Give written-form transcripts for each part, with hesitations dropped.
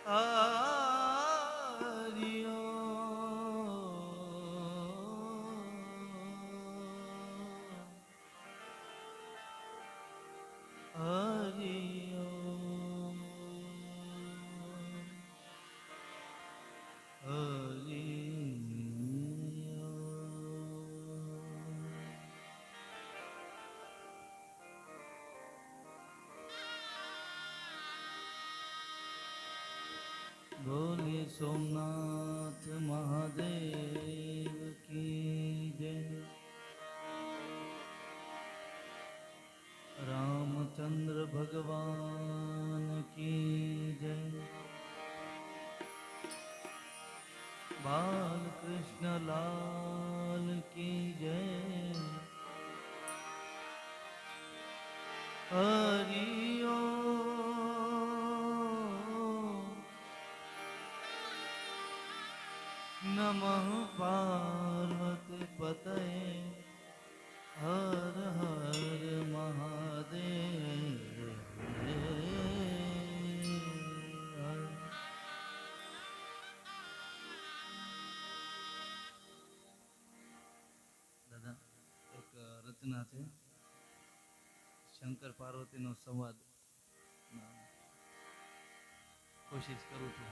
હરિયો बोले सोमनाथ महादेव की जय। रामचंद्र भगवान की जय। बाल कृष्ण लाल की जय। हरिओ नमः पार्वती पतये हर हर महादेव। દાદા એક રચના છે શંકર પાર્વતીનો સંવાદ, કોશિશ કરું છું।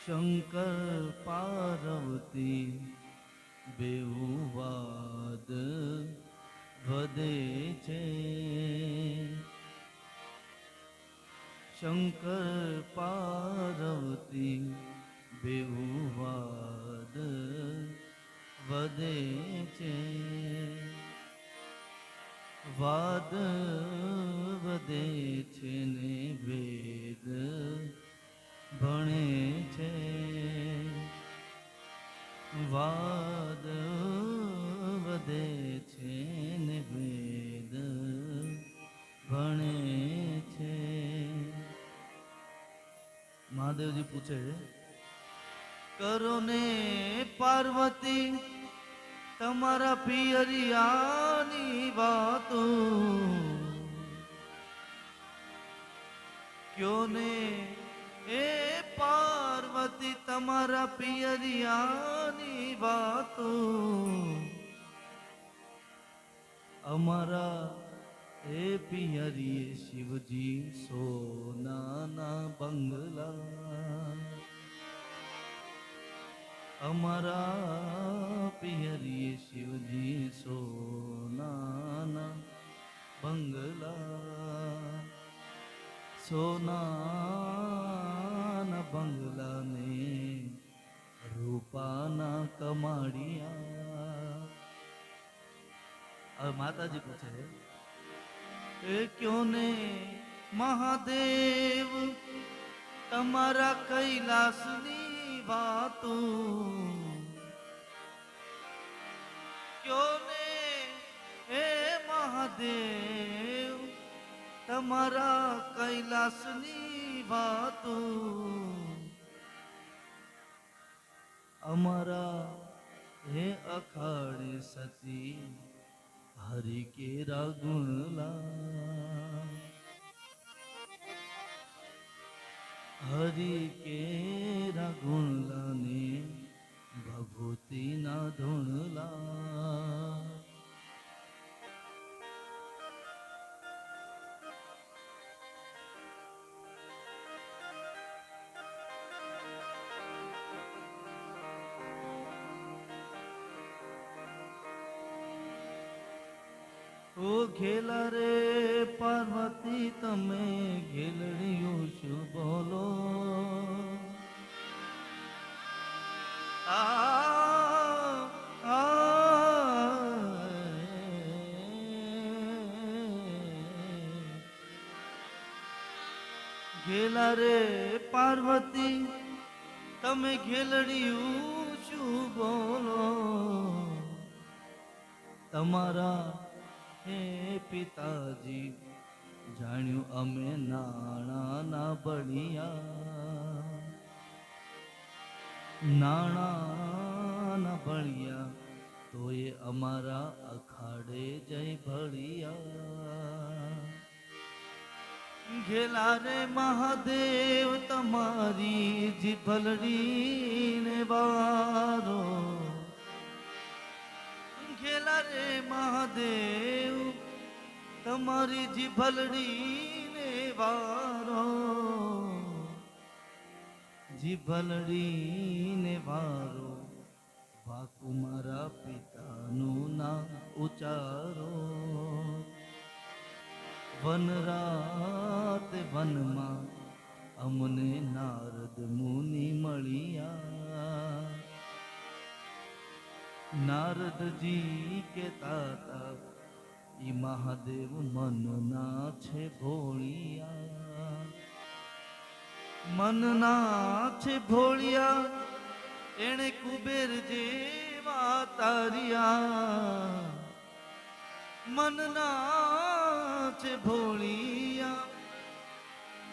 શંકર પાર્વતી બેઉ વાદ વધે છે। શંકર પાર્વતી બેઉ વાદ વધે છે। વાદ વધે છે ને વેદ ભણે છે। વાદ વધે છે ને વેદ ભણે છે। મહાદેવજી પૂછે કરો ને પાર્વતી તમારા પિયરિયાની વાતો, ક્યો ને એ પાર્વતી તમારા પિયરિયાની વાતો। અમારા એ પિયરીએ શિવજી સોનાના બંગલા। અમારા પિયરીએ શિવજી સોનાના બંગલા। સોનાના બંગલાને રૂપાના કમાડિયા। હવે માતાજી પૂછે એ ક્યો ને મહાદેવ તમારા કૈલાસની વાતો, ક્યો ને હે મહાદેવ તમારા કૈલાસની વાતો। અમારા હે અખાડે સતી હરિ કેરા ગુણલા। હરિ કેરા ગુણલાને ભભૂતિના ધૂણલા। ઓ ઘેલા રે પાર્વતી તમે ઘેલડિયું શું બોલો। ઘેલા રે પાર્વતી તમે ઘેલડિયું શું બોલો। તમારા હે પિતાજી જાણ્યું અમે નાણાના બળિયા। નાણાના બળિયા તો એ અમારા અખાડે જય ભળિયા। ઘેલા રે મહાદેવ તમારી જીભલડી ને વારો, ઘેલા રે મહાદેવ તમારી જીભલડી ને વારો, જીભલડી ને વારો, વાકુ મારા પિતાનું નામ ઉચારો. વન રાત વનમાં અમને નારદ મુનિ મળ્યા. નારદજી કહેતા હતા ઈ મહાદેવ મનના છે ભોળિયા, મનના છે ભોળિયા, એણે કુબેર જેવા તાર્યા. મનના છે ભોળિયા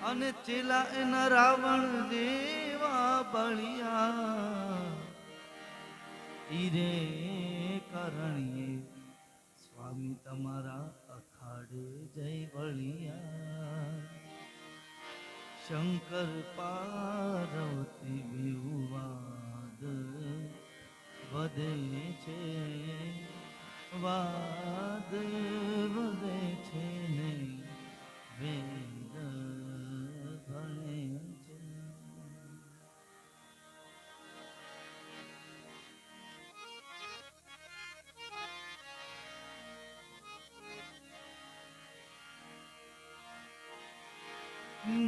અને ચેલા એના રાવણ જેવા બળિયા. ઈરે કરણીએ સ્વામી તમારા અખાડે જય વળિયા. શંકર પાર્વતી વિવાદ વધે છે, વાદ વધે છે ને વેદ ભણે છે.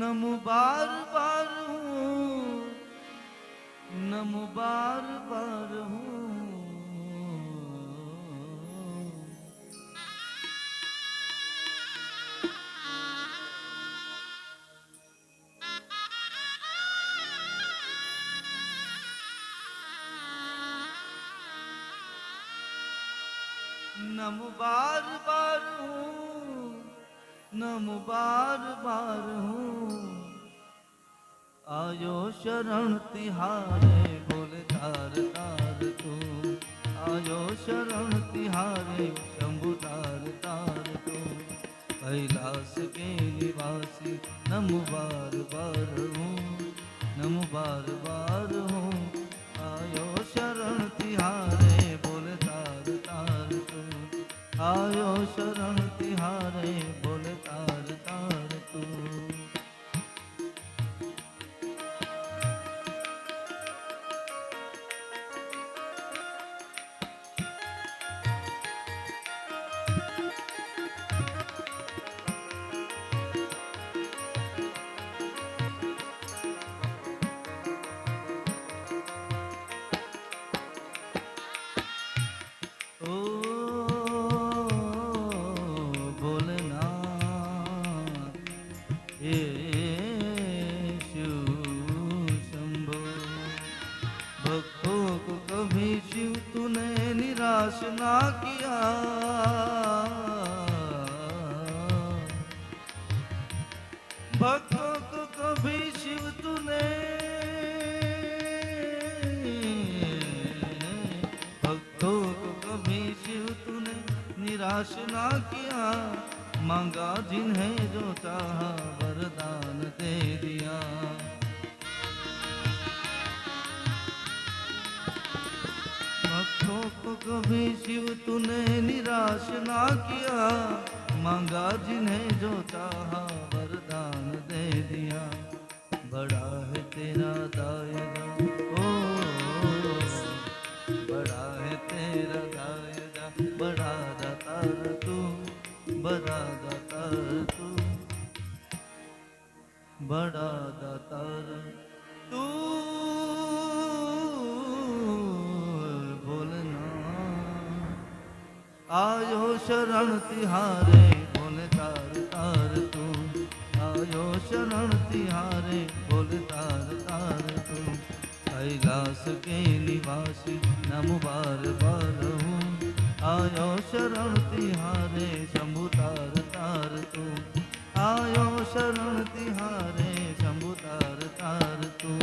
નમો બાર બાર હું, નમો બાર બાર હું, नम बार बार हूँ, नम बार बार हूँ. आयो शरण तिहारे बोले तार तार तू, आयो शरण तिहारे शंभु तार तार तू. कैलाश के निवासी नम बार बार हूँ, नम बार बार हूँ. आयो शरण तिहारे बोले तार तार तू, आयो शरण तिहारे बोले तार तार तू. ना किया भक्तों को कभी शिव तूने, भक्तों को कभी शिव तूने निराश ना किया. मांगा जिन्हें जो चाहा वरदान दे दिया. भक्तों को कभी शिव तूने निराश ना किया. मांगा जिन्हें जो चाहा वरदान दे दिया. बड़ा है तेरा दायरा ओ, बड़ा है तेरा दायरा, बड़ा दातार तू, बड़ा दातार तू, बड़ा दातार तू. आयो शरण तिहारे बोले तार तार तू, आयो शरण तिहारे बोले तार तार तू. कैलाश के निवासी नम बार बार हूँ. आयो शरण तिहारे शंभु तार तार तू, आयो शरण तिहारे शंभु तार तार तू.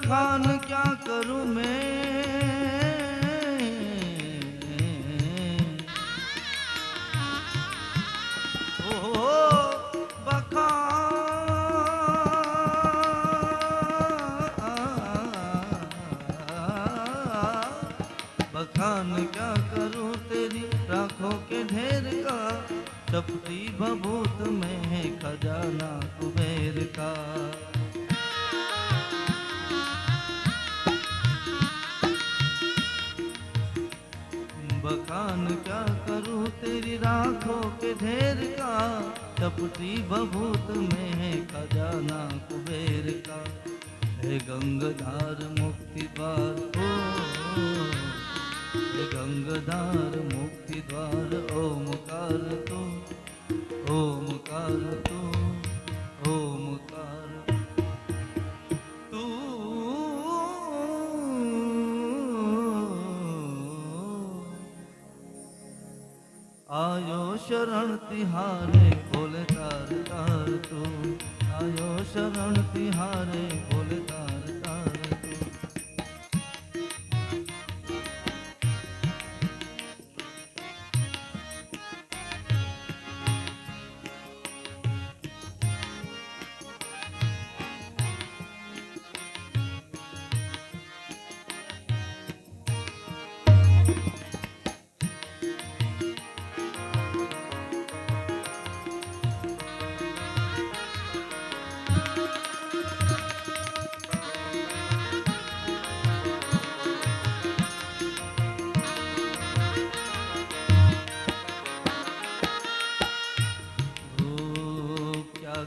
बखान क्या करूं मैं, बखान क्या करूं तेरी राखों के ढेर का, तपती भभूत में है खजाना कुबेर का। बखान क्या करूं तेरी राखों के ढेर का, तपती भभूत में है खजाना कुबेर का। हे गंगाधार मुक्ति द्वार हे गंगाधार मुक्ति द्वार, ओमकार तो ओमकार तो ओमकार तू। आयो शरण तिहारे बोले तार तार तू, आयो शरण तिहारे बोले तार तार तू।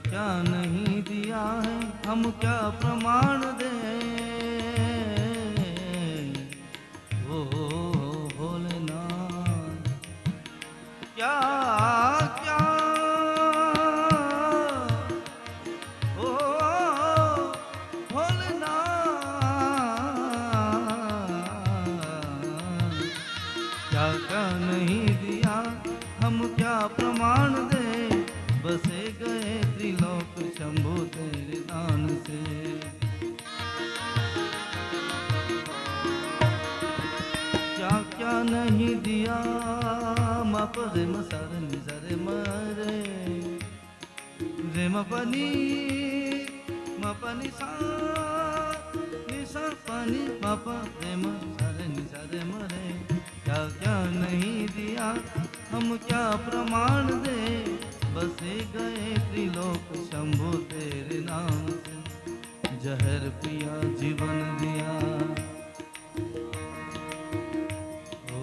क्या नहीं दिया है हम क्या प्रमाण दें, ओ भोलेनाथ क्या क्या ओ भोलेनाथ क्या क्या नहीं दिया हम क्या प्रमाण दें, बसे गए त्रिलोक शंभु तेरे दान से। क्या क्या नहीं दिया मप रे मसर निजरे मरे रे मपनी मपनी सा निसा पानी मप रे मसर निजरे मरे। क्या क्या नहीं दिया हम क्या प्रमाण दे, बसे गए त्रिलोक शंभु तेरे नाम से। जहर पिया जीवन दिया ओ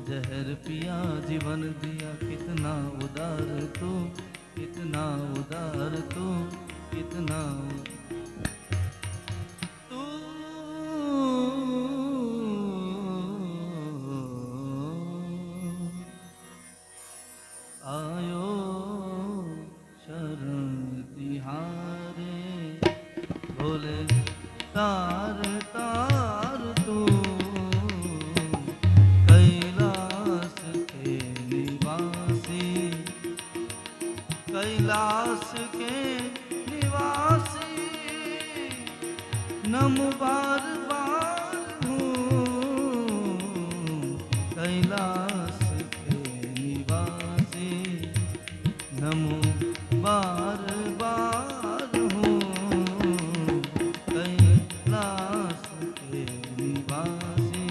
जहर पिया जीवन दिया, कितना उदार तू कितना उदार तू कितना तू। आयो शरण तिहारे बोले तार तार तू, कैलाश के निवासी कैलाश के निवासी नमो बार बार हूँ, कैलाश के निवासी नमो बार बार हूँ, कैलाश के निवासी।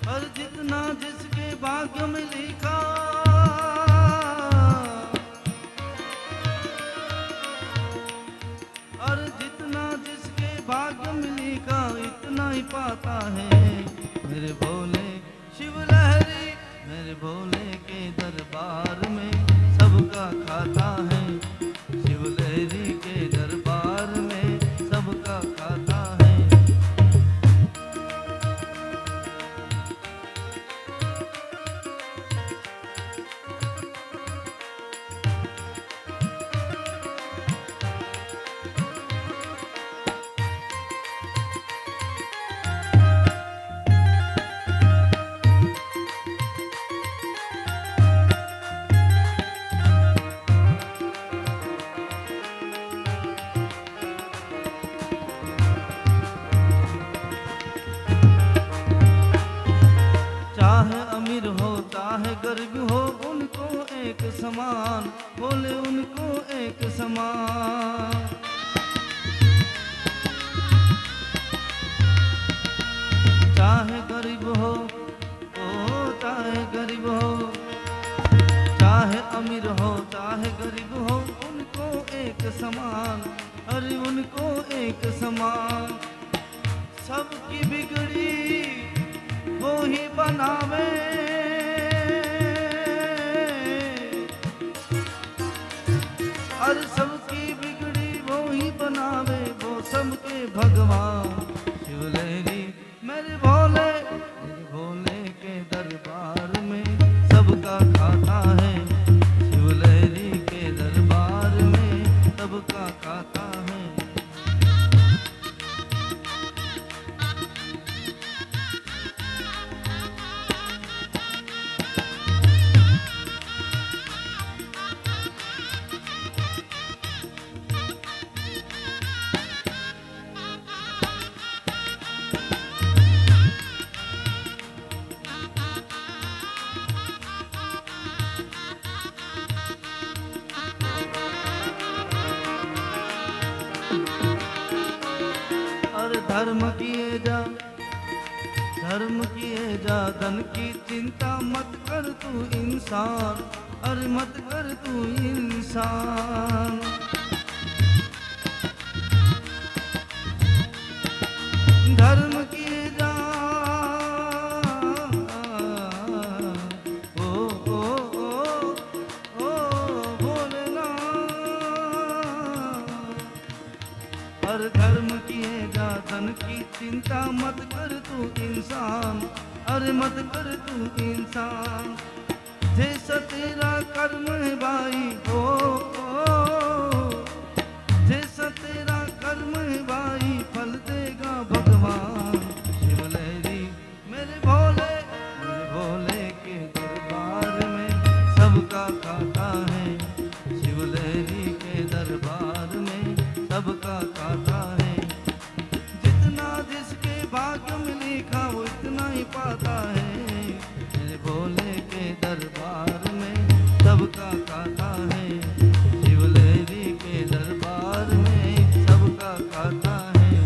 और जितना जिसके भाग्य में लिखा, और जितना जिसके भाग्य में लिखा इतना ही पाता है। मेरे भोले शिव लहरी मेरे भोले के दरबार में सबका खाता है, शिव लहरी के दरबार में सबका खाता है। एक समान, अरे उनको एक समान। सबकी बिगड़ी वो ही बनावे, और सबकी बिगड़ी वो ही बनावे, वो सबके भगवान। शिव लहरी मेरे भोले के दरबार में सबका खाता है। शिव लहरी के दरबार में सबका खाता है। धर्म किए जा, धर्म किए जा, धन की चिंता मत कर तू इंसान, अरे मत कर तू इंसान। धर्म किए जा, हर धर्म किए जा, धन की चिंता मत कर तू इंसान, अरे मत कर तू इंसान। जैसा तेरा कर्म है भाई जैसा तेरा कर्म है भाई, फल देगा भगवान। शिव लहरी मेरे भोले के दरबार में सबका खाता है। शिव लहरी के दरबार में सबका खाता है। जितना जिसके भाग्य में लिखा वो इतना ही पाता है। मेरे भोले के दरबार में सबका खाता है। शिव लहरी के दरबार में सबका खाता है।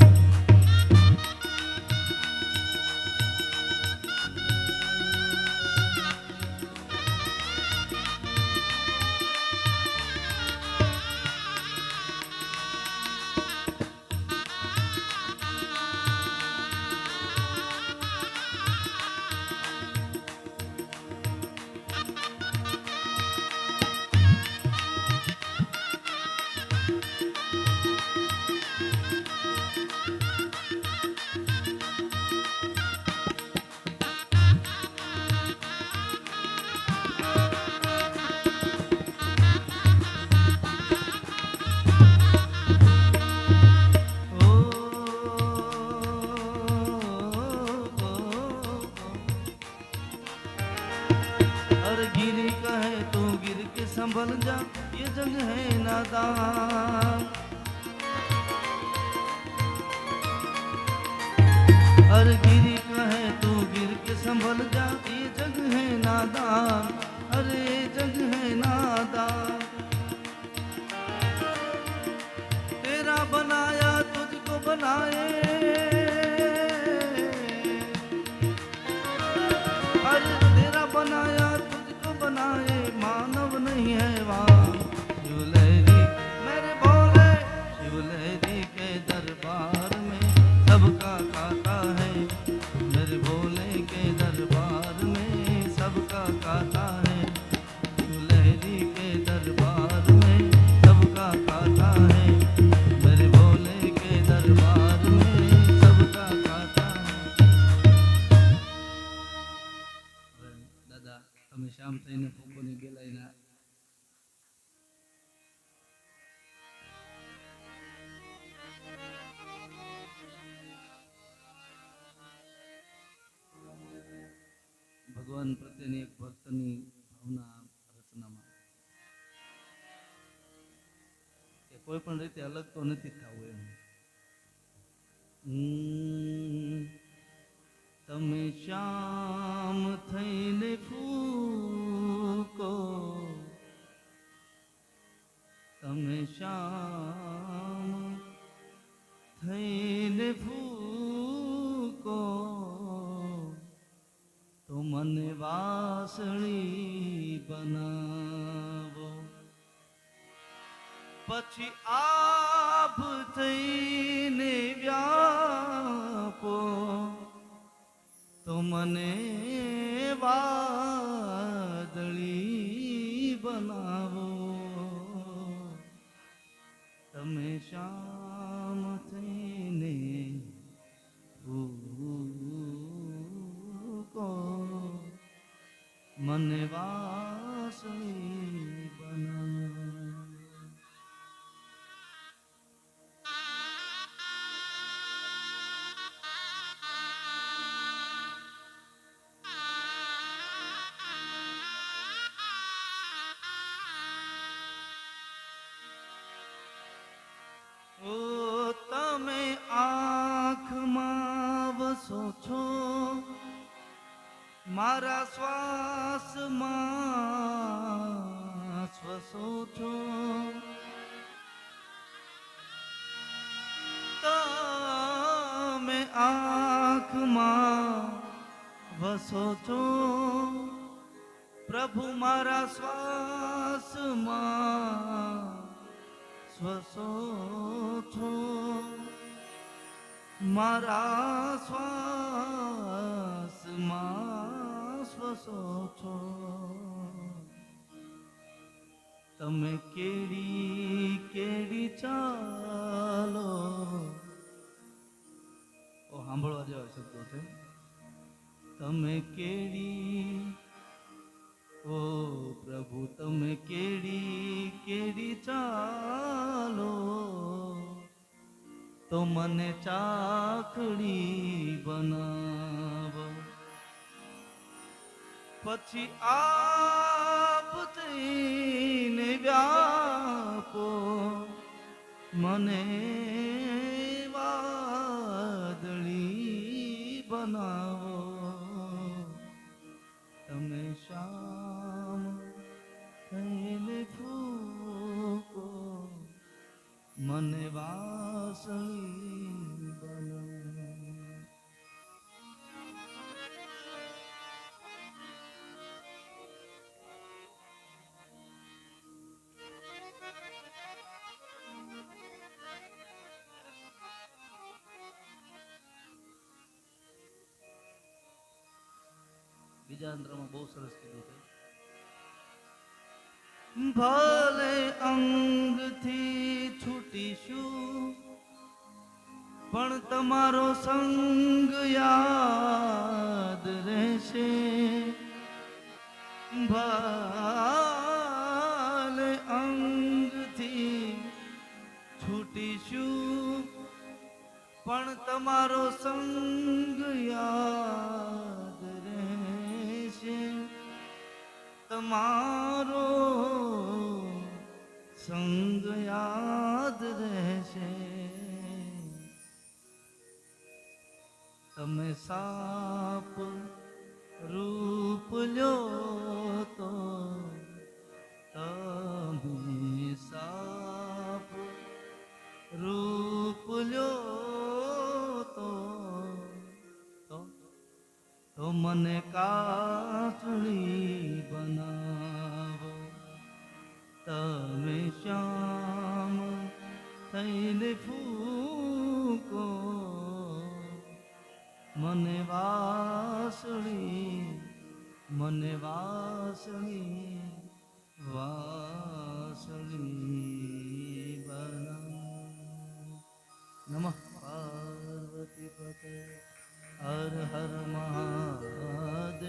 संभल जा, ये जग है नादान। अरे गिरी कहे तू गिर के संभल जा, ये जग है नादान। अरे जग है नादान। तेरा बनाया तुझको बनाए, अरे तेरा बनाया तुझको बनाए, मानव नहीं है वहाँ। शिव लहरी मेरे भोले, शिव लहरी के दरबार में सबका खाता है। मेरे भोले के दरबार में सबका खाता है। शिव लहरी के दरबार में सबका खाता है। मेरे भोले के दरबार में सबका खाता है। दादा તમે શામ થઈને ફૂકોની ગેલાઈના ભગવાન પ્રત્યેની એક ભક્તની ભાવના રચનામાં કે કોઈ પણ રીતે અલગ તો નથી થવું એમ। તમે શ્યામ થઈને ફૂકો, તમે શ્યામ થઈને ફૂકો, તો મને વાસળી બનાવો। પછી આભ થઈને વ્યાપો તો મને વાદળી બનાવો. તમે શ્યામ થઈને ફૂકો મને વાસળી બનાવો. તમે આંખમાં વસો છો, મારા શ્વાસમાં શ્વસો છો. તમે આંખમાં વસો છો, પ્રભુ મારા શ્વાસમાં શ્વસો છો. મારા શ્વાસમાં શ્વસો છો. તમે કેડી કેડી ચાલો. ઓ સાંભળવા જેવા શબ્દો છે. તમે કેડી, ઓ પ્રભુ તમે કેડી કેડી ચાલો તો મને ચાકડી બનાવો. પછી આપ થઈને વ્યાપો મને વાદળી બનાવો. તમે શ્યામ થઈને ફૂકો મને વાસળી બનાવો. બીજા અંતરમાં બહુ સરસ કીધું છે. ભલે અંગથી છૂટીશું પણ તમારો સંગ યાદ રહેશે. ભલે અંગથી છૂટીશું પણ તમારો સંગ યાદ રહેશે. તમારો સંગ યાદ રહેશે. તમે સાપ રૂપ લ્યો તો, તમે સાપ રૂપ લ્યો તો મને કાચડી બનાવો. તમે શ્યામ થઈને ફૂકો મને વાસળી બનાવો. નમઃ પાર્વતી પતે. હર હર મહાદેવ.